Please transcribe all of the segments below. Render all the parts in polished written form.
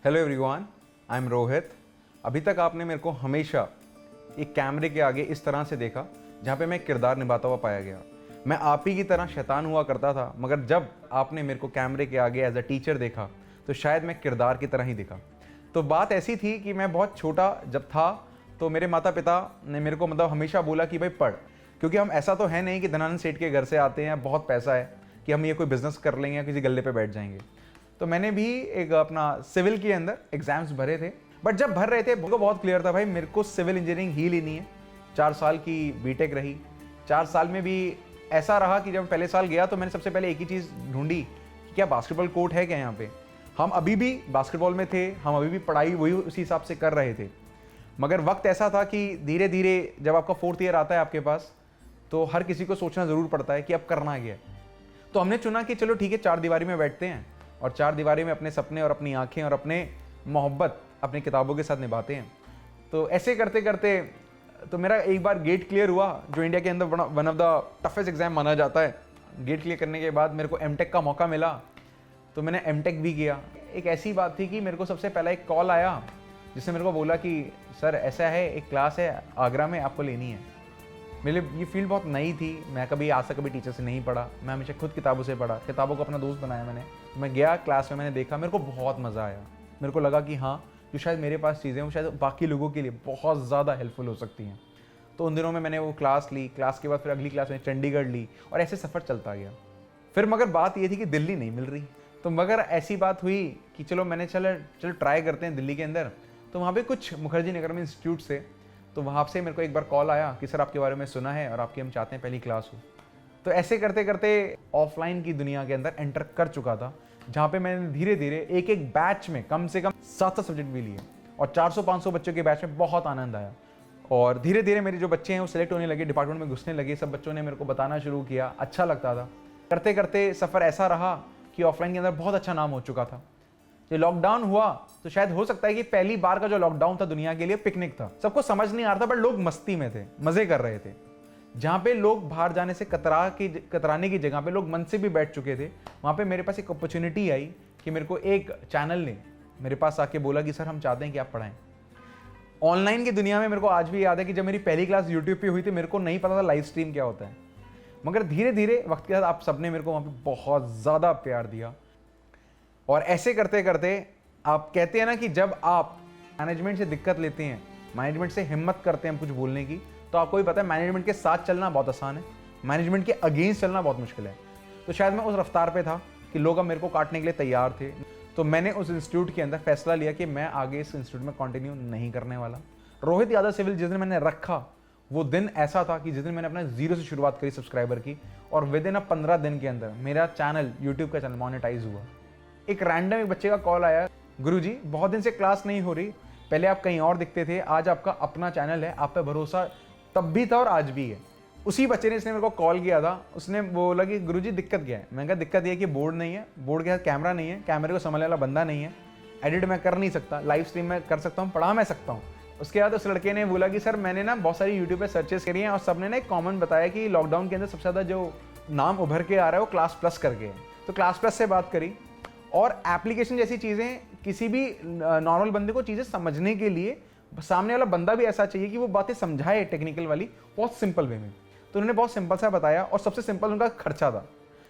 Hello everyone, I am Rohit. अभी तक आपने मेरे को हमेशा एक कैमरे के आगे इस तरह से देखा जहाँ पे मैं किरदार निभाता हुआ पाया गया। मैं आप ही की तरह शैतान हुआ करता था, मगर जब आपने मेरे को कैमरे के आगे एज अ टीचर देखा तो शायद मैं किरदार की तरह ही दिखा। तो बात ऐसी थी कि मैं बहुत छोटा जब था तो मेरे माता पिता ने मेरे को हमेशा बोला कि भाई पढ़, क्योंकि हम ऐसा तो है नहीं कि धनानंद सेठ के घर से आते हैं, बहुत पैसा है कि हम ये कोई बिजनेस कर लेंगे या किसी गल्ले पे बैठ जाएंगे। तो मैंने भी एक अपना सिविल के अंदर एग्जाम्स भरे थे, बट जब भर रहे थे मुझको बहुत क्लियर था भाई मेरे को सिविल इंजीनियरिंग ही लेनी है। 4 साल की बीटेक रही, 4 साल में भी ऐसा रहा कि जब पहले साल गया तो मैंने सबसे पहले एक ही चीज़ ढूंढी कि क्या बास्केटबॉल कोर्ट है क्या यहाँ पे। हम अभी भी बास्केटबॉल में थे, हम अभी भी पढ़ाई वही उसी हिसाब से कर रहे थे, मगर वक्त ऐसा था कि धीरे धीरे जब आपका 4th ईयर आता है आपके पास तो हर किसी को सोचना ज़रूर पड़ता है कि अब करना क्या है। तो हमने चुना कि चलो ठीक है, 4 दीवारी में बैठते हैं और 4 दीवारी में अपने सपने और अपनी आंखें और अपने मोहब्बत अपनी किताबों के साथ निभाते हैं। तो ऐसे करते करते तो मेरा एक बार गेट क्लियर हुआ, जो इंडिया के अंदर one of the toughest exam माना जाता है। गेट क्लियर करने के बाद मेरे को एमटेक का मौका मिला, तो मैंने एमटेक भी किया। एक ऐसी बात थी कि मेरे को सबसे पहला एक कॉल आया जिसने मेरे को बोला कि सर ऐसा है, एक क्लास है आगरा में, आपको लेनी है। मेरे लिए ये फील्ड बहुत नई थी, मैं कभी आज तक कभी टीचर से नहीं पढ़ा, मैं हमेशा खुद किताबों से पढ़ा, किताबों को अपना दोस्त बनाया मैंने। मैं गया क्लास में, मैंने देखा, मेरे को बहुत मज़ा आया। मेरे को लगा कि हाँ, जो शायद मेरे पास चीज़ें वो शायद बाकी लोगों के लिए बहुत ज़्यादा हेल्पफुल हो सकती हैं। तो उन दिनों में मैंने वो क्लास ली, क्लास के बाद फिर अगली क्लास में चंडीगढ़ ली और ऐसे सफ़र चलता गया। फिर मगर बात ये थी कि दिल्ली नहीं मिल रही, तो मगर ऐसी बात हुई कि चलो मैंने चलो ट्राई करते हैं दिल्ली के अंदर। तो वहाँ पर कुछ मुखर्जी नगर में इंस्टीट्यूट से, तो वहाँ से मेरे को एक बार कॉल आया कि सर आपके बारे में सुना है और आपकी हम चाहते हैं पहली क्लास हो। तो ऐसे करते करते ऑफलाइन की दुनिया के अंदर एंटर कर चुका था, जहाँ पे मैंने धीरे धीरे एक एक बैच में कम से कम 7 सब्जेक्ट भी लिए और 400-500 बच्चों के बैच में बहुत आनंद आया। और धीरे धीरे मेरे जो बच्चे हैं वो सिलेक्ट होने लगे, डिपार्टमेंट में घुसने लगे, सब बच्चों ने मेरे को बताना शुरू किया, अच्छा लगता था। करते करते सफ़र ऐसा रहा कि ऑफलाइन के अंदर बहुत अच्छा नाम हो चुका था। जो लॉकडाउन हुआ तो शायद हो सकता है कि पहली बार का जो लॉकडाउन था दुनिया के लिए पिकनिक था। सबको समझ नहीं आ रहा था, बट लोग मस्ती में थे, मजे कर रहे थे। जहाँ पे लोग बाहर जाने से कतराने की जगह पे लोग मन से भी बैठ चुके थे, वहाँ पे मेरे पास एक अपॉर्चुनिटी आई कि मेरे को एक चैनल ने मेरे पास आके बोला कि सर हम चाहते हैं कि आप पढ़ाएं। ऑनलाइन की दुनिया में मेरे को आज भी याद है कि जब मेरी पहली क्लास यूट्यूब पे हुई थी, मेरे को नहीं पता था लाइव स्ट्रीम क्या होता है, मगर धीरे धीरे वक्त के साथ आप सबने मेरे को वहाँ पे बहुत ज़्यादा प्यार दिया। और ऐसे करते करते आप कहते हैं ना कि जब आप मैनेजमेंट से दिक्कत लेते हैं, मैनेजमेंट से हिम्मत करते हैं कुछ बोलने की, तो आपको भी पता है मैनेजमेंट के साथ चलना बहुत आसान है, मैनेजमेंट के अगेंस्ट चलना बहुत मुश्किल है। तो शायद मैं उस रफ्तार पे था कि लोग अब मेरे को काटने के लिए तैयार थे। तो मैंने उस इंस्टीट्यूट के अंदर फैसला लिया कि मैं आगे इस इंस्टीट्यूट में कंटिन्यू नहीं करने वाला। रोहित यादव सिविल जिस दिन मैंने रखा, वो दिन ऐसा था कि जिस दिन मैंने अपना 0 से शुरुआत करी सब्सक्राइबर की, और विद इन 15 दिन के अंदर मेरा चैनल, यूट्यूब का चैनल मोनेटाइज हुआ। एक रैंडम एक बच्चे का कॉल आया, गुरुजी बहुत दिन से क्लास नहीं हो रही, पहले आप कहीं और दिखते थे, आज आपका अपना चैनल है, आप पे भरोसा तब भी था और आज भी है। उसी बच्चे ने, इसने मेरे को कॉल किया था, उसने बोला कि गुरुजी दिक्कत क्या है। मैंने कहा दिक्कत ये है कि बोर्ड नहीं है, बोर्ड के साथ कैमरा नहीं है, कैमरे को संभालने वाला बंदा नहीं है, एडिट मैं कर नहीं सकता, लाइव स्ट्रीम में कर सकता हूँ, पढ़ा मैं सकता हूँ। उसके बाद उस लड़के ने बोला कि सर मैंने ना बहुत सारी यूट्यूब पे सर्चेस करी हैं और सबने ना एक कॉमन बताया कि लॉकडाउन के अंदर सबसे ज़्यादा जो नाम उभर के आ रहा है वो क्लास प्लस करके है। तो क्लास प्लस से बात करी, और एप्लीकेशन जैसी चीज़ें किसी भी नॉर्मल बंदे को चीज़ें समझने के लिए सामने वाला बंदा भी ऐसा चाहिए कि वो बातें समझाए टेक्निकल वाली बहुत सिंपल वे में। तो उन्होंने बहुत सिंपल सा बताया, और सबसे सिंपल उनका खर्चा था।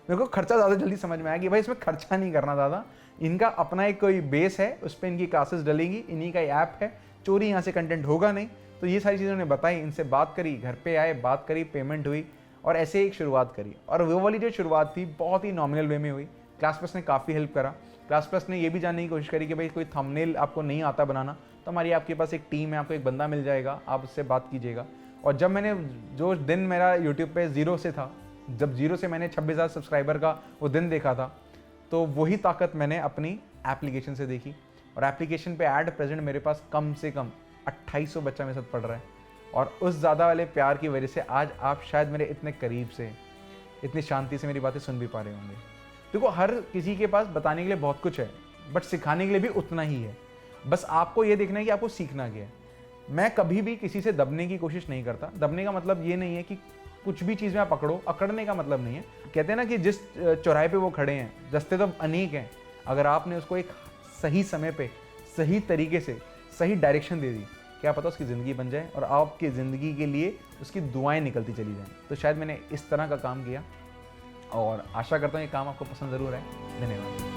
मेरे को खर्चा ज़्यादा जल्दी समझ में आया कि भाई इसमें खर्चा नहीं करना ज़्यादा, इनका अपना एक कोई बेस है, उस पर इनकी क्लासेस डलेंगी, इन्हीं का ऐप है, चोरी यहाँ से कंटेंट होगा नहीं। तो ये सारी चीज़ें उन्होंने बताई, इनसे बात करी, घर पे आए, बात करी, पेमेंट हुई, और ऐसे एक शुरुआत करी। और वो वाली जो शुरुआत थी बहुत ही नॉमिनल वे में हुई। क्लास प्लस ने काफ़ी हेल्प करा। क्लास प्लस ने ये भी जानने की कोशिश करी कि भाई कोई थंबनेल आपको नहीं आता बनाना, तो हमारी आपके पास एक टीम है, आपको एक बंदा मिल जाएगा, आप उससे बात कीजिएगा। और जब मैंने, जो दिन मेरा यूट्यूब पे 0 से था, जब 0 से मैंने 26,000 सब्सक्राइबर का वो दिन देखा था, तो वही ताकत मैंने अपनी एप्लीकेशन से देखी। और एप्लीकेशन पे ऐड प्रेजेंट मेरे पास कम से कम 2800 बच्चा मेरे साथ पढ़ रहा है। और उस ज़्यादा वाले प्यार की वजह से आज आप शायद मेरे इतने करीब से, इतनी शांति से मेरी बातें सुन भी पा रहे होंगे। देखो, हर किसी के पास बताने के लिए बहुत कुछ है, बट सिखाने के लिए भी उतना ही है। बस आपको ये देखना है कि आपको सीखना क्या है। मैं कभी भी किसी से दबने की कोशिश नहीं करता। दबने का मतलब ये नहीं है कि कुछ भी चीज़ में आप पकड़ो, अकड़ने का मतलब नहीं है। कहते हैं ना कि जिस चौराहे पे वो खड़े हैं, रास्ते तो अनेक हैं, अगर आपने उसको एक सही समय पे सही तरीके से सही डायरेक्शन दे दी, क्या पता उसकी ज़िंदगी बन जाए और आपकी ज़िंदगी के लिए उसकी दुआएं निकलती चली जाएं। तो शायद मैंने इस तरह का काम किया और आशा करता हूँ ये काम आपको पसंद ज़रूर है। धन्यवाद।